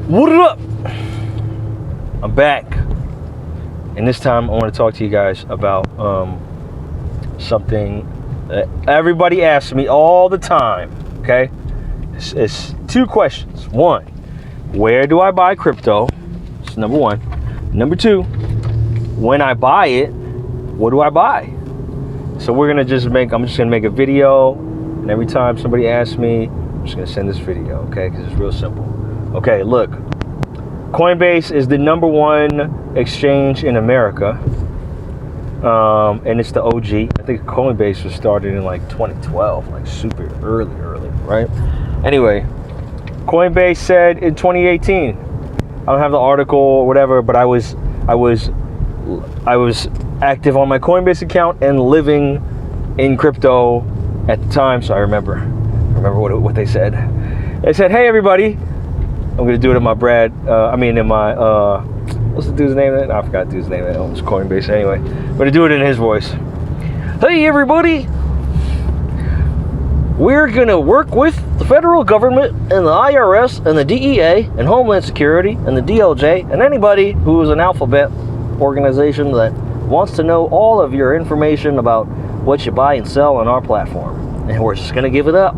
What up? I'm back, and this time I want to talk to you guys about something that everybody asks me all the time. Okay, it's two questions. One, where do I buy crypto? It's number one. Number two, when I buy it, what do I buy? So I'm just gonna make a video, and every time somebody asks me, I'm just gonna send this video. Okay, because it's real simple. Okay, look, Coinbase is the number one exchange in America, and it's the OG. I think Coinbase was started in like 2012, like super early, right? Anyway, Coinbase said in 2018, I don't have the article or whatever, but I was active on my Coinbase account and living in crypto at the time, so I remember what they said. They said, "Hey everybody." I'm gonna do it in my what's the dude's name? I forgot the dude's name. It was Coinbase anyway. I'm gonna do it in his voice. Hey everybody, we're gonna work with the federal government and the IRS and the DEA and Homeland Security and the DOJ and anybody who is an alphabet organization that wants to know all of your information about what you buy and sell on our platform. And we're just gonna give it up.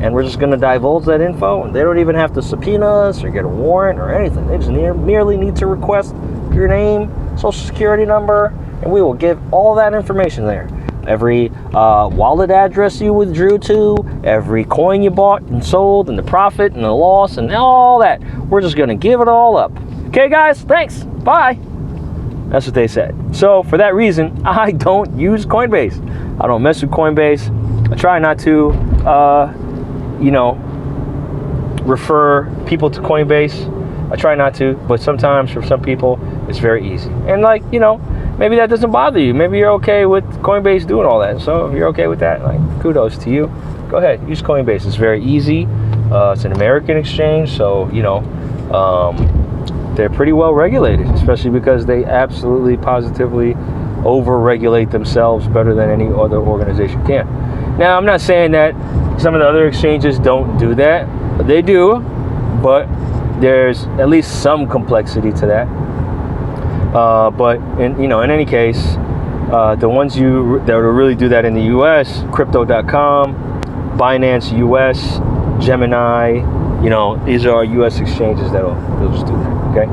And we're just going to divulge that info, and they don't even have to subpoena us or get a warrant or anything. They just merely need to request your name, social security number, and we will give all that information there. Every wallet address you withdrew to, every coin you bought and sold, and the profit and the loss and all that. We're just going to give it all up. Okay, guys? Thanks. Bye. That's what they said. So for that reason, I don't use Coinbase. I don't mess with Coinbase. I try not to refer people to Coinbase. I try not to, but sometimes for some people it's very easy. And maybe that doesn't bother you. Maybe you're okay with Coinbase doing all that. So if you're okay with that, kudos to you. Go ahead, use Coinbase. It's very easy. It's an American exchange, so they're pretty well regulated, especially because they absolutely positively over-regulate themselves better than any other organization can. Now, I'm not saying that some of the other exchanges don't do that. They do, but there's at least some complexity to that. But in any case, the ones that will really do that in the U.S., Crypto.com, Binance US, Gemini, these are U.S. exchanges they'll just do that. Okay,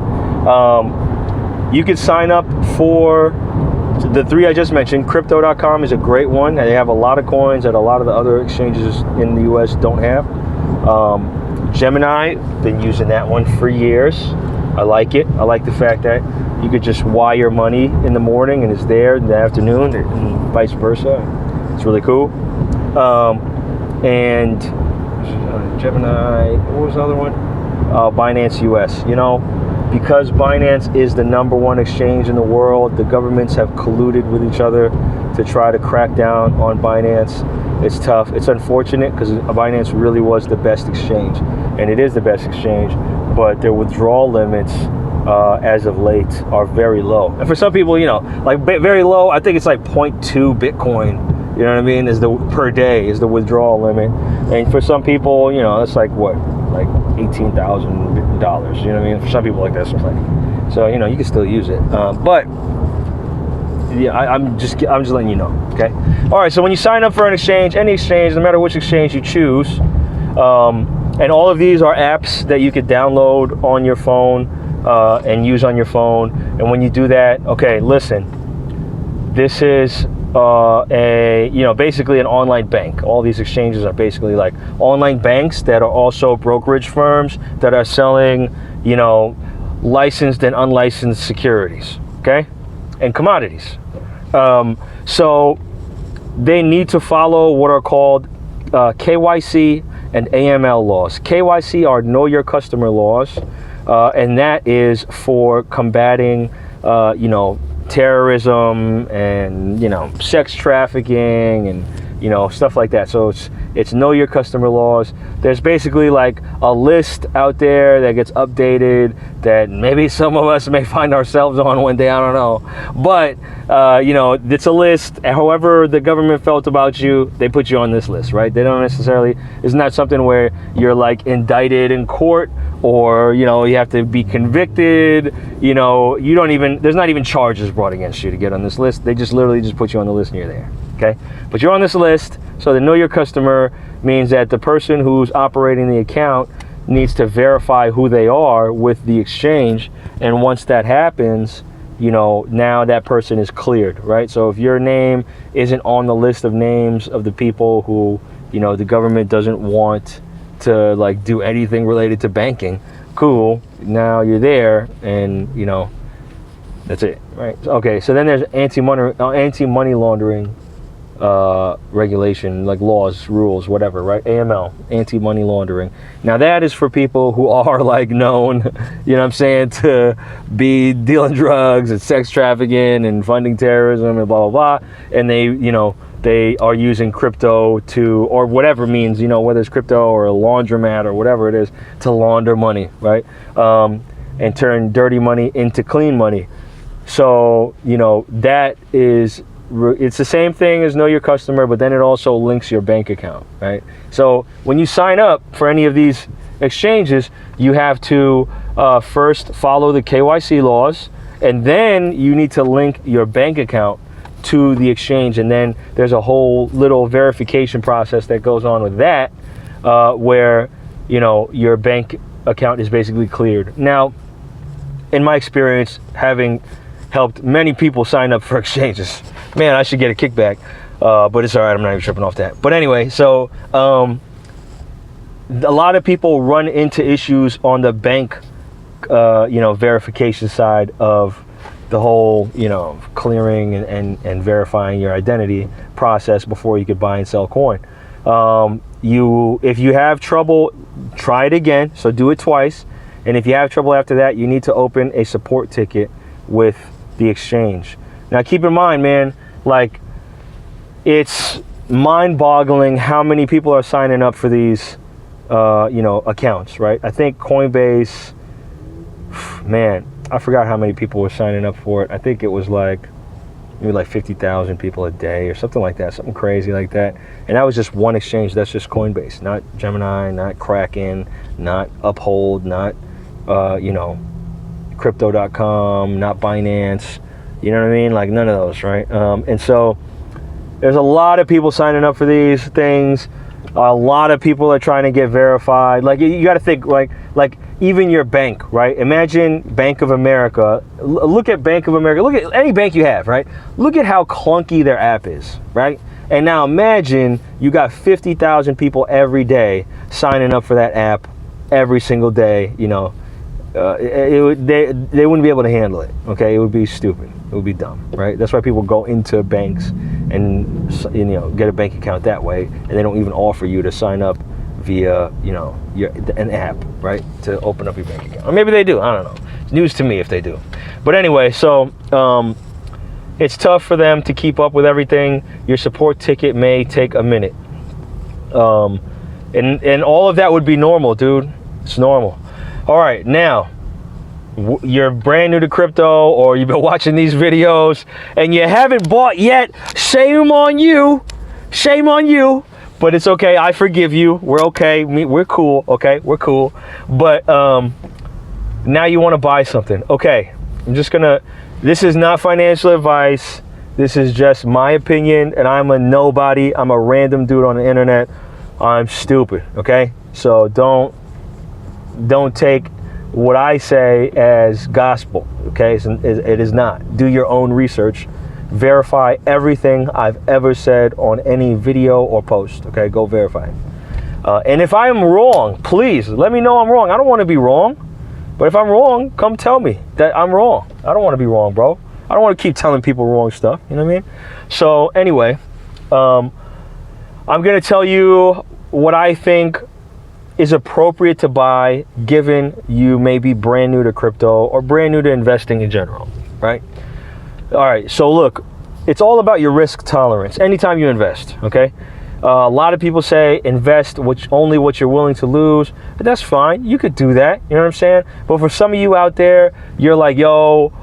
you could sign up for the three I just mentioned. Crypto.com is a great one. They have a lot of coins that a lot of the other exchanges in the US don't have. Gemini, been using that one for years. I like it. I like the fact that you could just wire money in the morning and it's there in the afternoon, and vice versa. It's really cool. And Gemini, what was the other one? Binance US. Because Binance is the number one exchange in the world, the governments have colluded with each other to try to crack down on Binance. It's tough. It's unfortunate because Binance really was the best exchange, and it is the best exchange, but their withdrawal limits as of late are very low. And for some people, very low, I think it's like 0.2 Bitcoin. You know what I mean? Per day is the withdrawal limit. And for some people, that's like what? Like $18,000. You know what I mean? For some people, like that's plenty. So you can still use it. But yeah, I'm just letting you know. Okay. All right. So when you sign up for an exchange, any exchange, no matter which exchange you choose, and all of these are apps that you could download on your phone and use on your phone. And when you do that, okay, listen, this is basically an online bank. All these exchanges are basically like online banks that are also brokerage firms that are selling, licensed and unlicensed securities, okay, and commodities. So they need to follow what are called KYC and AML laws. KYC are Know Your Customer laws, and that is for combating, terrorism and sex trafficking and stuff like that. So It's know your customer laws. There's basically like a list out there that gets updated that maybe some of us may find ourselves on one day, I don't know. But, you know, it's a list. However the government felt about you, they put you on this list, right? They don't necessarily, it's not something where you're like indicted in court, or, you know, you have to be convicted. You know, you don't even, there's not even charges brought against you to get on this list. They just literally just put you on the list and you're there, okay? But you're on this list, so the know your customer means that the person who's operating the account needs to verify who they are with the exchange. And once that happens, you know, now that person is cleared, right? So if your name isn't on the list of names of the people who, you know, the government doesn't want to like do anything related to banking, cool, now you're there, and you know, that's it, right? Okay, so then there's anti-money laundering regulation, like laws, rules, whatever, right? AML, anti-money laundering. Now that is for people who are like known, you know what I'm saying, to be dealing drugs and sex trafficking and funding terrorism and blah blah blah, and they, you know, they are using crypto to, or whatever means, you know, whether it's crypto or a laundromat or whatever it is, to launder money, right? And turn dirty money into clean money. So, you know, that is, it's the same thing as know your customer, but then it also links your bank account, right? So when you sign up for any of these exchanges, you have to first follow the KYC laws, and then you need to link your bank account to the exchange, and then there's a whole little verification process that goes on with that, where, you know, your bank account is basically cleared. Now, in my experience, having helped many people sign up for exchanges, man, I should get a kickback, but it's all right, I'm not even tripping off that. But anyway, so a lot of people run into issues on the bank, you know, verification side of the whole, you know, clearing and verifying your identity process before you could buy and sell coin. If you have trouble, try it again. So do it twice. And if you have trouble after that, you need to open a support ticket with the exchange. Now keep in mind, man, like, it's mind-boggling how many people are signing up for these, you know, accounts, right? I think Coinbase, man, I forgot how many people were signing up for it. I think it was like maybe like 50,000 people a day or something like that, something crazy like that. And that was just one exchange. That's just Coinbase, not Gemini, not Kraken, not Uphold, not, you know, Crypto.com, not Binance. You know what I mean? Like none of those, right? And so there's a lot of people signing up for these things. A lot of people are trying to get verified. Like you got to think, like even your bank, right? Imagine Bank of America. Look at Bank of America. Look at any bank you have, right? Look at how clunky their app is, right? And now imagine you got 50,000 people every day signing up for that app every single day. You know, they wouldn't be able to handle it. Okay, it would be stupid. It would be dumb, right? That's why people go into banks and, you know, get a bank account that way, and they don't even offer you to sign up via, you know, an app, right, to open up your bank account. Or maybe they do. I don't know. It's news to me if they do. But anyway, so it's tough for them to keep up with everything. Your support ticket may take a minute, and all of that would be normal, dude. It's normal. All right, now you're brand new to crypto, or you've been watching these videos and you haven't bought yet. Shame on you. Shame on you. But it's okay. I forgive you. We're okay. We're cool. Okay, we're cool. But now you want to buy something. Okay, I'm just gonna. This is not financial advice. This is just my opinion, and I'm a nobody. I'm a random dude on the internet. I'm stupid. Okay, so don't take what I say as gospel. Okay, it is not. Do your own research. Verify everything I've ever said on any video or post. Okay, go verify it. And if I am wrong, please let me know I'm wrong. I don't want to be wrong, but if I'm wrong, come tell me that I'm wrong. I don't want to be wrong, bro. I don't want to keep telling people wrong stuff. You know what I mean? So anyway, I'm gonna tell you what I think is appropriate to buy, given you may be brand new to crypto or brand new to investing in general, right? All right, so look, it's all about your risk tolerance anytime you invest, okay? A lot of people say invest only what you're willing to lose, but that's fine. You could do that. You know what I'm saying? But for some of you out there, you're like, yo,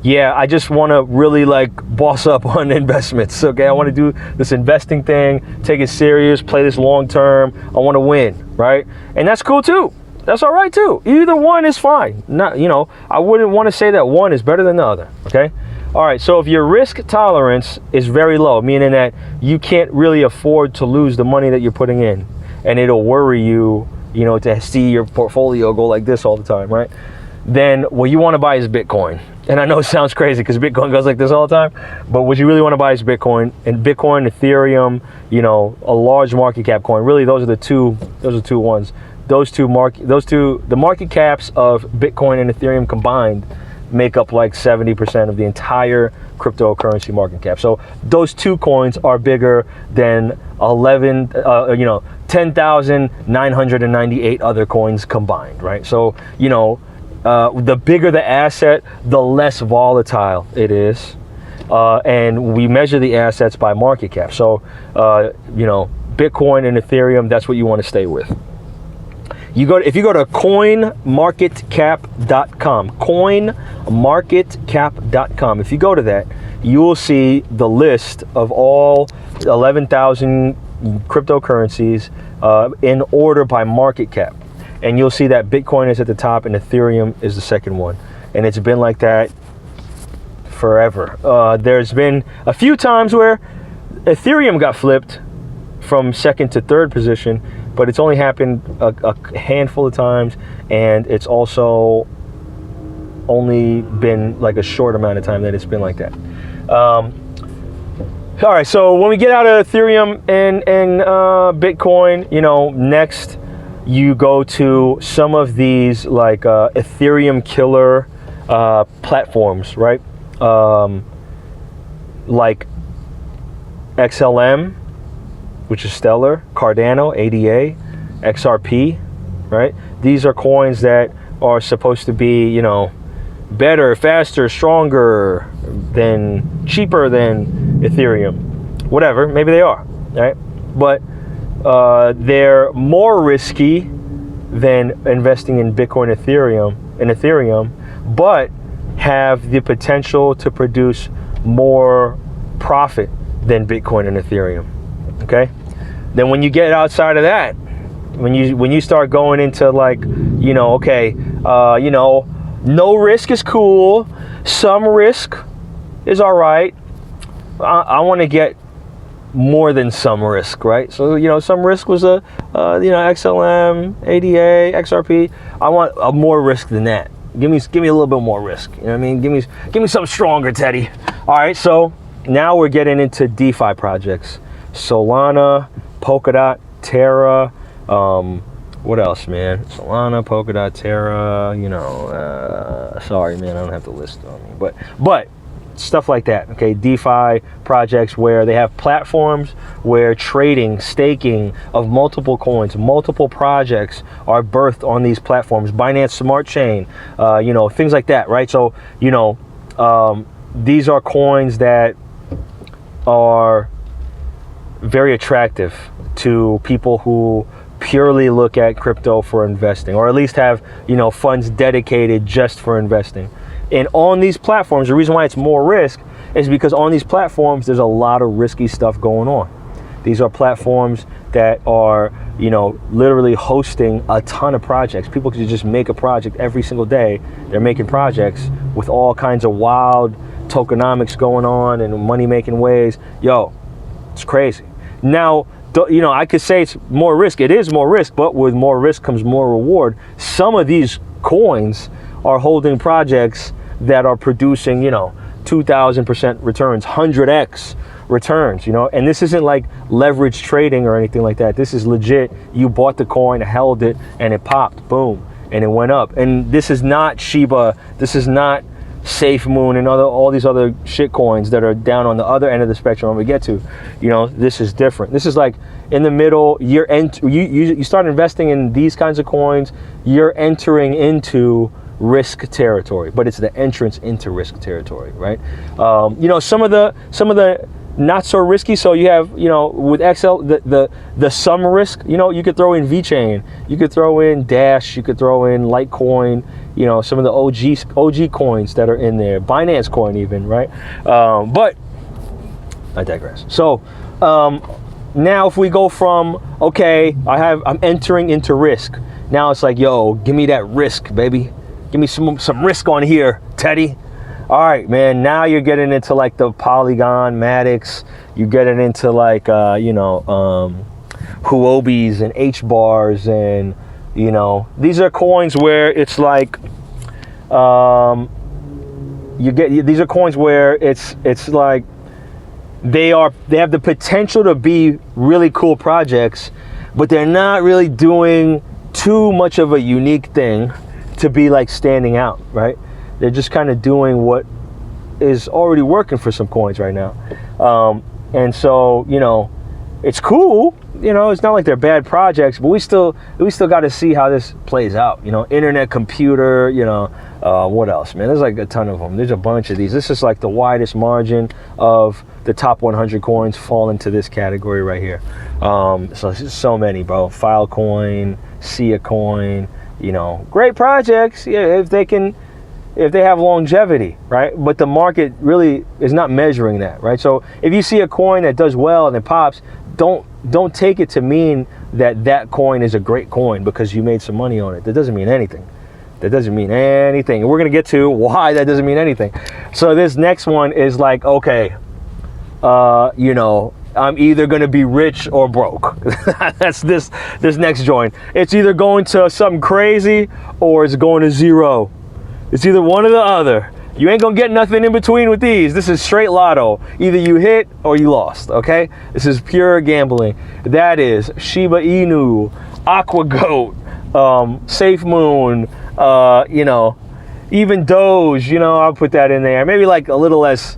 yeah, I just want to really like boss up on investments. Okay, I want to do this investing thing, take it serious, play this long term. I want to win, right? And that's cool too. That's all right too. Either one is fine. Not, you know, I wouldn't want to say that one is better than the other. Okay. All right. So if your risk tolerance is very low, meaning that you can't really afford to lose the money that you're putting in, and it'll worry you, you know, to see your portfolio go like this all the time, right? Then what you want to buy is Bitcoin. And I know it sounds crazy because Bitcoin goes like this all the time, but what you really want to buy is Bitcoin. And Bitcoin, Ethereum, you know, a large market cap coin. Really, those are the two ones. The market caps of Bitcoin and Ethereum combined make up like 70% of the entire cryptocurrency market cap. So those two coins are bigger than 10,998 other coins combined, right? So, you know, the bigger the asset, the less volatile it is. And we measure the assets by market cap. So, you know, Bitcoin and Ethereum, that's what you want to stay with. If you go to coinmarketcap.com, coinmarketcap.com, if you go to that, you will see the list of all 11,000 cryptocurrencies in order by market cap. And you'll see that Bitcoin is at the top and Ethereum is the second one. And it's been like that forever. There's been a few times where Ethereum got flipped from second to third position, but it's only happened a handful of times, and it's also only been like a short amount of time that it's been like that. All right, so when we get out of Ethereum and Bitcoin, you know, next you go to some of these like Ethereum killer platforms, right? Like XLM, which is Stellar, Cardano, ADA, XRP, right? These are coins that are supposed to be, you know, better, faster, stronger, cheaper than Ethereum. Whatever, maybe they are, right? But they're more risky than investing in Bitcoin, Ethereum, but have the potential to produce more profit than Bitcoin and Ethereum. Okay, then when you get outside of that, when you start going into like, you know, okay, you know, no risk is cool, some risk is all right. I want to get more than some risk, right? So, you know, some risk was you know, XLM, ADA, XRP. I want more risk than that. Give me a little bit more risk. You know what I mean? Give me something stronger, Teddy. All right, so now we're getting into DeFi projects. Solana, Polkadot, Terra, what else, man? Solana, Polkadot, Terra, you know, sorry, man, I don't have the list on me, but stuff like that, okay? DeFi projects where they have platforms where trading, staking of multiple coins, multiple projects are birthed on these platforms. Binance Smart Chain, you know, things like that, right? So, you know, these are coins that are very attractive to people who purely look at crypto for investing, or at least have, you know, funds dedicated just for investing. And on these platforms, the reason why it's more risk is because on these platforms, there's a lot of risky stuff going on. These are platforms that are, you know, literally hosting a ton of projects. People could just make a project every single day. They're making projects with all kinds of wild tokenomics going on and money-making ways. Yo, it's crazy. Now, you know, I could say it's more risk. It is more risk, but with more risk comes more reward. Some of these coins are holding projects that are producing, you know, 2,000% returns, 100x returns, you know, and this isn't like leverage trading or anything like that. This is legit. You bought the coin, held it, and it popped, boom, and it went up. And this is not Shiba. This is not SafeMoon and all these other shit coins that are down on the other end of the spectrum when we get to. You know, this is different. This is like in the middle. You start investing in these kinds of coins, you're entering into risk territory, but it's the entrance into risk territory, right? You know, some of the not so risky. So you have, you know, with XL, the some risk, you know, you could throw in VeChain, you could throw in Dash, you could throw in Litecoin, you know, some of the OG coins that are in there, Binance Coin even, right? But I digress. So now if we go from, okay, I'm entering into risk. Now it's like, yo, give me that risk, baby. Give me some risk on here, Teddy. All right, man, now you're getting into like the Polygon, Maddox, you're getting into like, you know, Huobi's and H-bars, and, you know, these are coins where it's like, these are coins where it's like, they have the potential to be really cool projects, but they're not really doing too much of a unique thing to be like standing out, right? They're just kind of doing what is already working for some coins right now. And so, you know, it's cool. You know, it's not like they're bad projects, but we still got to see how this plays out. You know, Internet Computer, you know, what else, man? There's like a ton of them. There's a bunch of these. This is like the widest margin of the top 100 coins fall into this category right here. So many, bro. Filecoin, Sia Coin, you know, great projects, yeah, if they have longevity, right? But the market really is not measuring that, right? So if you see a coin that does well and it pops, don't take it to mean that coin is a great coin because you made some money on it. That doesn't mean anything. That doesn't mean anything. And we're gonna get to why that doesn't mean anything. So this next one is like, okay, you know, I'm either going to be rich or broke. That's this next joint. It's either going to something crazy or it's going to zero. It's either one or the other. You ain't going to get nothing in between with these. This is straight lotto. Either you hit or you lost, okay? This is pure gambling. That is Shiba Inu, Aqua Goat, Safe Moon, you know, even Doge, you know, I'll put that in there. Maybe like a little less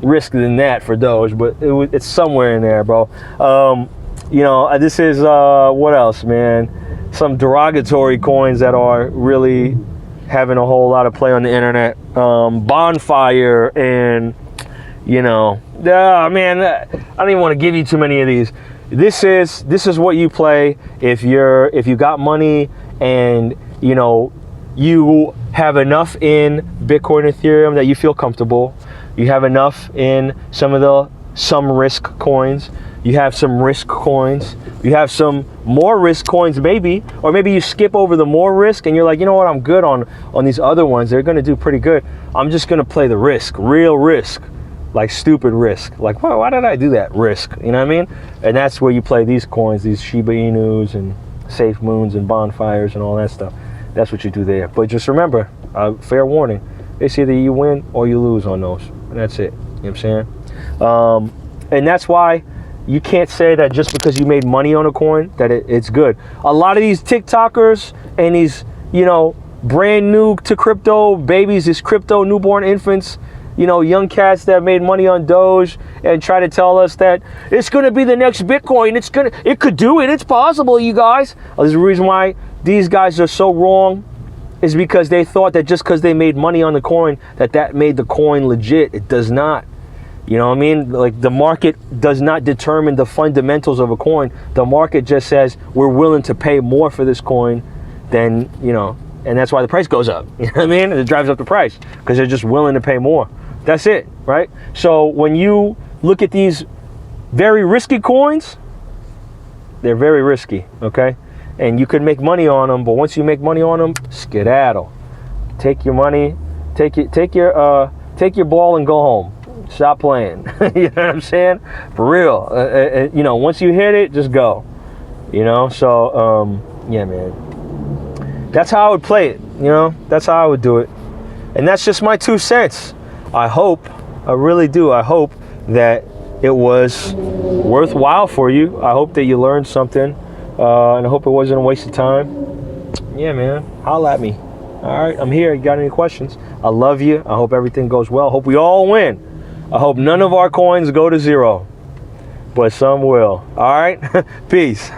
risk than that for Doge, but it's somewhere in there, bro. You know, this is what else, man? Some derogatory coins that are really having a whole lot of play on the internet. Bonfire, and you know, man, I don't even want to give you too many of these. This is what you play if you got money and, you know, you have enough in Bitcoin, Ethereum that you feel comfortable. You have enough in some risk coins. You have some risk coins. You have some more risk coins maybe, or maybe you skip over the more risk and you're like, you know what, I'm good on these other ones. They're gonna do pretty good. I'm just gonna play the risk, real risk, like stupid risk. Like, why did I do that risk? You know what I mean? And that's where you play these coins, these Shiba Inus and Safe Moons and Bonfires and all that stuff. That's what you do there. But just remember, fair warning, it's either you win or you lose on those. And that's it. You know what I'm saying? And that's why you can't say that just because you made money on a coin that it's good. A lot of these TikTokers and these, you know, brand new to crypto babies, these crypto newborn infants, you know, young cats that made money on Doge and try to tell us that it's going to be the next Bitcoin. It could do it. It's possible, you guys. There's a reason why these guys are so wrong, is because they thought that just because they made money on the coin that made the coin legit. It does not. You know what I mean? Like, the market does not determine the fundamentals of a coin. The market just says we're willing to pay more for this coin than, you know, and that's why the price goes up. You know what I mean? It drives up the price because they're just willing to pay more. That's it, right? So when you look at these very risky coins, they're very risky, okay? And you could make money on them, but once you make money on them, skedaddle. Take your money, take your ball and go home. Stop playing. You know what I'm saying? For real. You know, once you hit it, just go. You know, so yeah, man. That's how I would play it. You know, that's how I would do it. And that's just my 2 cents. I really do. I hope that it was worthwhile for you. I hope that you learned something. And I hope it wasn't a waste of time. Yeah, man. Holla at me. All right, I'm here. You got any questions? I love you. I hope everything goes well. I hope we all win. I hope none of our coins go to zero, but some will. All right? Peace.